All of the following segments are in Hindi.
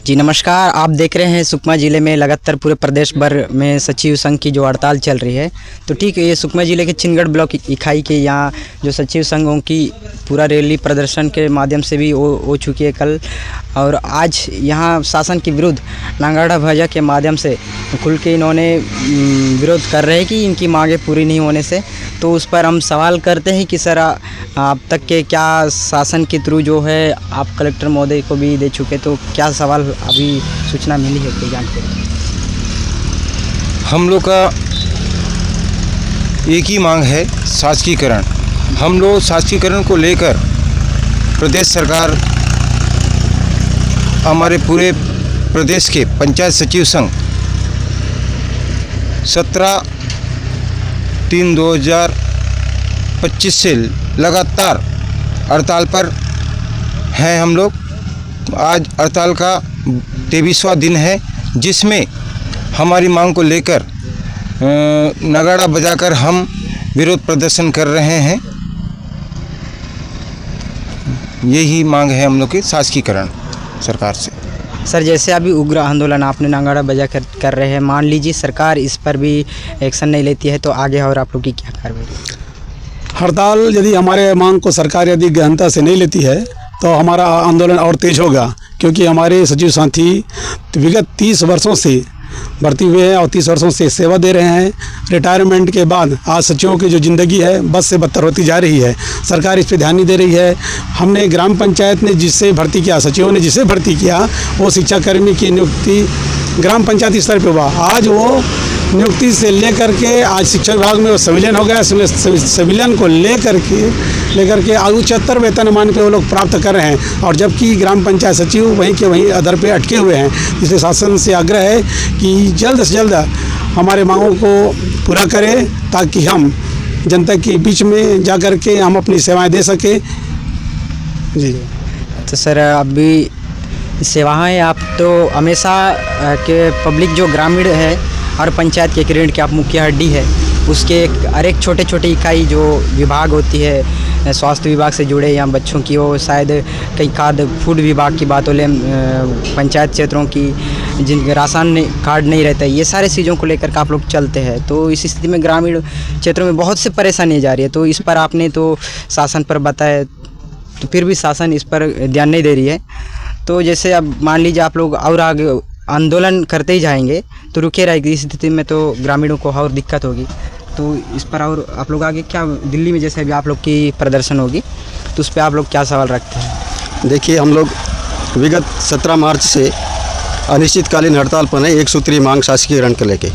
जी नमस्कार, आप देख रहे हैं सुकमा ज़िले में लगातार पूरे प्रदेश भर में सचिव संघ की जो हड़ताल चल रही है। तो ठीक है, ये सुकमा ज़िले के चिनगढ़ ब्लॉक इकाई के यहाँ जो सचिव संघों की पूरा रैली प्रदर्शन के माध्यम से भी हो चुकी है कल, और आज यहाँ शासन के विरुद्ध नांगाड़ा भजा के माध्यम से खुल के इन्होंने विरोध कर रहे हैं कि इनकी मांगें पूरी नहीं होने से। तो उस पर हम सवाल करते हैं कि सर अब तक के क्या शासन के थ्रू जो है आप कलेक्टर महोदय को भी दे चुके, तो क्या सवाल अभी सूचना मिली है, कोई जानकारी? हम लोग का एक ही मांग है, शासकीकरण। हम लोग शासकीकरण को लेकर प्रदेश सरकार, हमारे पूरे प्रदेश के पंचायत सचिव संघ 17/3/2025 से लगातार हड़ताल पर हैं हम लोग। आज हड़ताल का 23वां दिन है, जिसमें हमारी मांग को लेकर नगाड़ा बजाकर हम विरोध प्रदर्शन कर रहे हैं। यही मांग है हम लोग की, शासकीकरण सरकार से। सर जैसे अभी उग्र आंदोलन आपने नांगाड़ा बजा कर रहे हैं, मान लीजिए सरकार इस पर भी एक्शन नहीं लेती है तो आगे और आप लोग की क्या कार्रवाई? हड़ताल यदि हमारे मांग को सरकार यदि गहनता से नहीं लेती है तो हमारा आंदोलन और तेज होगा, क्योंकि हमारे सचिव साथी विगत 30 वर्षों से भर्ती हुए हैं और 30 वर्षों से सेवा दे रहे हैं। रिटायरमेंट के बाद आज सचिवों की जो ज़िंदगी है बद से बदतर होती जा रही है। सरकार इस पर ध्यान नहीं दे रही है। हमने ग्राम पंचायत ने जिससे भर्ती किया, सचिवों ने जिसे भर्ती किया, वो शिक्षाकर्मी की नियुक्ति ग्राम पंचायत स्तर पर हुआ। आज वो नियुक्ति से लेकर के आज शिक्षा विभाग में वो संविलियन हो गया। संविलियन को लेकर के आज उच्चतर वेतनमान पे वो लोग प्राप्त कर रहे हैं, और जबकि ग्राम पंचायत सचिव वहीं के वहीं अदर पे अटके हुए हैं। इसलिए शासन से आग्रह है कि जल्द से जल्द हमारे मांगों को पूरा करें, ताकि हम जनता के बीच में जा कर के हम अपनी सेवाएं दे सकें। जी तो सर अभी सेवाएं आप तो हमेशा के पब्लिक जो ग्रामीण है और पंचायत के ऋण की आप मुख्य हड्डी है, उसके हर एक छोटे छोटे इकाई जो विभाग होती है, स्वास्थ्य विभाग से जुड़े या बच्चों की हो, शायद कई खाद्य फूड विभाग की बात हो ले, पंचायत क्षेत्रों की जिन राशन कार्ड नहीं रहता है, ये सारे चीज़ों को लेकर के आप लोग चलते हैं। तो इस स्थिति में ग्रामीण क्षेत्रों में बहुत से परेशानी जा रही है। तो इस पर आपने तो शासन पर बताया, तो फिर भी शासन इस पर ध्यान नहीं दे रही है। तो जैसे अब मान लीजिए आप लोग और आगे आंदोलन करते ही जाएंगे तो रुके रहेगी, इस स्थिति में तो ग्रामीणों को और दिक्कत होगी। तो इस पर और आप लोग आगे क्या, दिल्ली में जैसे अभी आप लोग की प्रदर्शन होगी तो उस पर आप लोग क्या सवाल रखते हैं? देखिए, हम लोग विगत 17 मार्च से अनिश्चितकालीन हड़ताल पर है, एक सूत्री मांग शासकीकरण को लेके।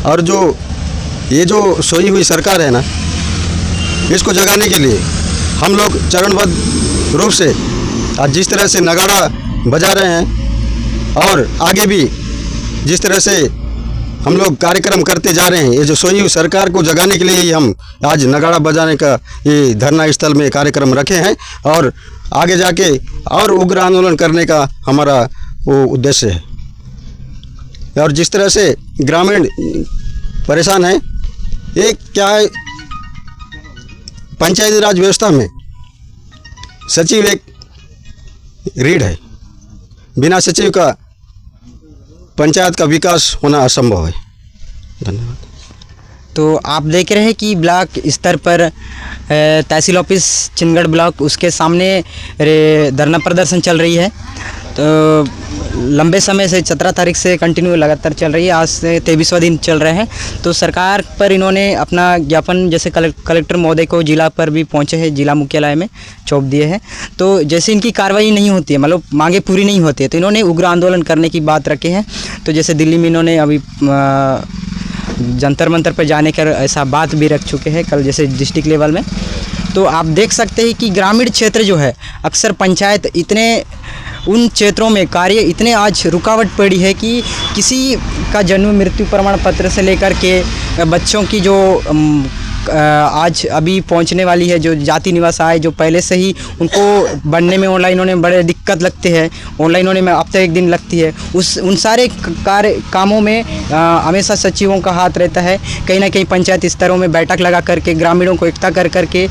और जो ये जो सोई हुई सरकार है ना, इसको जगाने के लिए हम लोग चरणबद्ध रूप से आज जिस तरह से नगाड़ा बजा रहे हैं और आगे भी जिस तरह से हम लोग कार्यक्रम करते जा रहे हैं, ये जो सोई हुई सरकार को जगाने के लिए ही हम आज नगाड़ा बजाने का ये धरना स्थल में कार्यक्रम रखे हैं, और आगे जाके और उग्र आंदोलन करने का हमारा वो उद्देश्य है। और जिस तरह से ग्रामीण परेशान है, एक क्या है, पंचायती राज व्यवस्था में सचिव एक रीढ़ है। बिना सचिव का पंचायत का विकास होना असंभव है। धन्यवाद। तो आप देख रहे हैं कि ब्लॉक स्तर पर तहसील ऑफिस चिनगढ़ ब्लॉक, उसके सामने धरना प्रदर्शन चल रही है। तो लंबे समय से 17 तारीख से कंटिन्यू लगातार चल रही है, आज से 23वां दिन चल रहे हैं। तो सरकार पर इन्होंने अपना ज्ञापन जैसे कलेक्टर महोदय को जिला पर भी पहुंचे हैं, जिला मुख्यालय में सौंप दिए हैं। तो जैसे इनकी कार्रवाई नहीं होती है, मतलब मांगे पूरी नहीं होती है, तो इन्होंने उग्र आंदोलन करने की बात रखे हैं। तो जैसे दिल्ली में इन्होंने अभी जंतर मंतर पर जाने का ऐसा बात भी रख चुके हैं कल, जैसे डिस्ट्रिक्ट लेवल में। तो आप देख सकते हैं कि ग्रामीण क्षेत्र जो है, अक्सर पंचायत इतने उन क्षेत्रों में कार्य इतने आज रुकावट पड़ी है कि किसी का जन्म मृत्यु प्रमाण पत्र से लेकर के बच्चों की जो आज अभी पहुंचने वाली है। जो जाति निवास आय जो पहले से ही उनको बनने में ऑनलाइन होने में बड़े दिक्कत लगते हैं, ऑनलाइन होने में हफ्ते एक दिन लगती है, उन सारे कामों में हमेशा सचिवों का हाथ रहता है। कहीं ना कहीं पंचायत स्तरों में बैठक लगा करके ग्रामीणों को एकता कर करके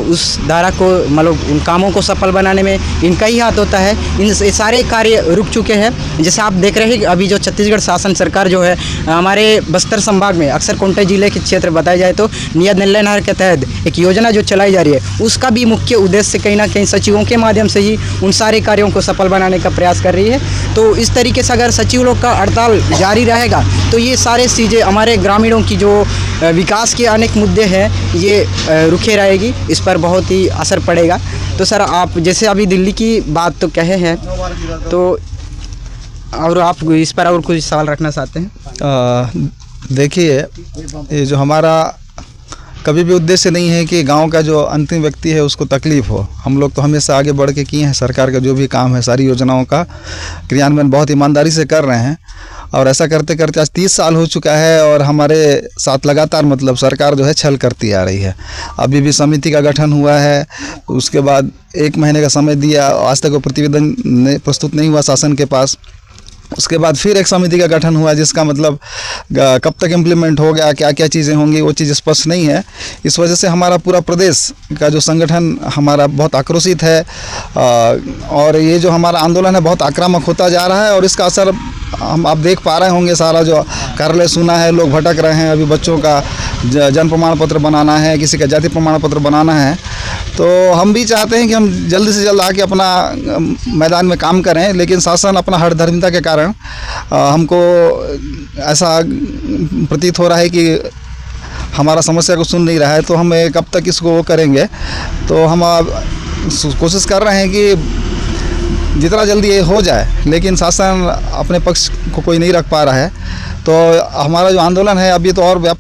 उस धारा को मतलब उन कामों को सफल बनाने में इनका ही हाथ होता है। इन सारे कार्य रुक चुके हैं। जैसे आप देख रहे हैं अभी जो छत्तीसगढ़ शासन सरकार जो है हमारे बस्तर संभाग में अक्सर कोंटे जिले के क्षेत्र बताया जाए तो नियत निर्णय नहर के तहत एक योजना जो चलाई जा रही है, उसका भी मुख्य उद्देश्य कहीं ना कहीं सचिवों के माध्यम से ही उन सारे कार्यों को सफल बनाने का प्रयास कर रही है। तो इस तरीके से अगर सचिव लोग का हड़ताल जारी रहेगा तो ये सारे चीज़ें हमारे ग्रामीणों की जो विकास के अनेक मुद्दे हैं ये रुके रहेगी, इस पर बहुत ही असर पड़ेगा। तो सर आप जैसे अभी दिल्ली की बात तो कहे हैं, तो और आप इस पर और कुछ सवाल रखना चाहते हैं? देखिए, ये जो हमारा कभी भी उद्देश्य नहीं है कि गांव का जो अंतिम व्यक्ति है उसको तकलीफ़ हो। हम लोग तो हमेशा आगे बढ़ के किए हैं। सरकार का जो भी काम है, सारी योजनाओं का क्रियान्वयन बहुत ईमानदारी से कर रहे हैं और ऐसा करते करते आज 30 साल हो चुका है और हमारे साथ लगातार मतलब सरकार जो है छल करती आ रही है। अभी भी समिति का गठन हुआ है, उसके बाद 1 महीने का समय दिया, आज तक वो प्रतिवेदन प्रस्तुत नहीं हुआ शासन के पास। उसके बाद फिर एक समिति का गठन हुआ जिसका मतलब कब तक इम्प्लीमेंट हो गया, क्या क्या चीज़ें होंगी, वो चीज़ स्पष्ट नहीं है। इस वजह से हमारा पूरा प्रदेश का जो संगठन हमारा बहुत आक्रोशित है और ये जो हमारा आंदोलन है बहुत आक्रामक होता जा रहा है और इसका असर आप देख पा रहे होंगे। सारा जो कार्यालय सुना है, लोग भटक रहे हैं। अभी बच्चों का जन्म प्रमाण पत्र बनाना है, किसी का जाति प्रमाण पत्र बनाना है, तो हम भी चाहते हैं कि हम जल्दी से जल्द आके अपना मैदान में काम करें, लेकिन शासन अपना हठधर्मिता के कारण हमको ऐसा प्रतीत हो रहा है कि हमारा समस्या को सुन नहीं रहा है। तो हम कब तक इसको वो करेंगे, तो हम कोशिश कर रहे हैं कि जितना जल्दी ये हो जाए, लेकिन शासन अपने पक्ष को कोई नहीं रख पा रहा है। तो हमारा जो आंदोलन है अभी तो और व्यापक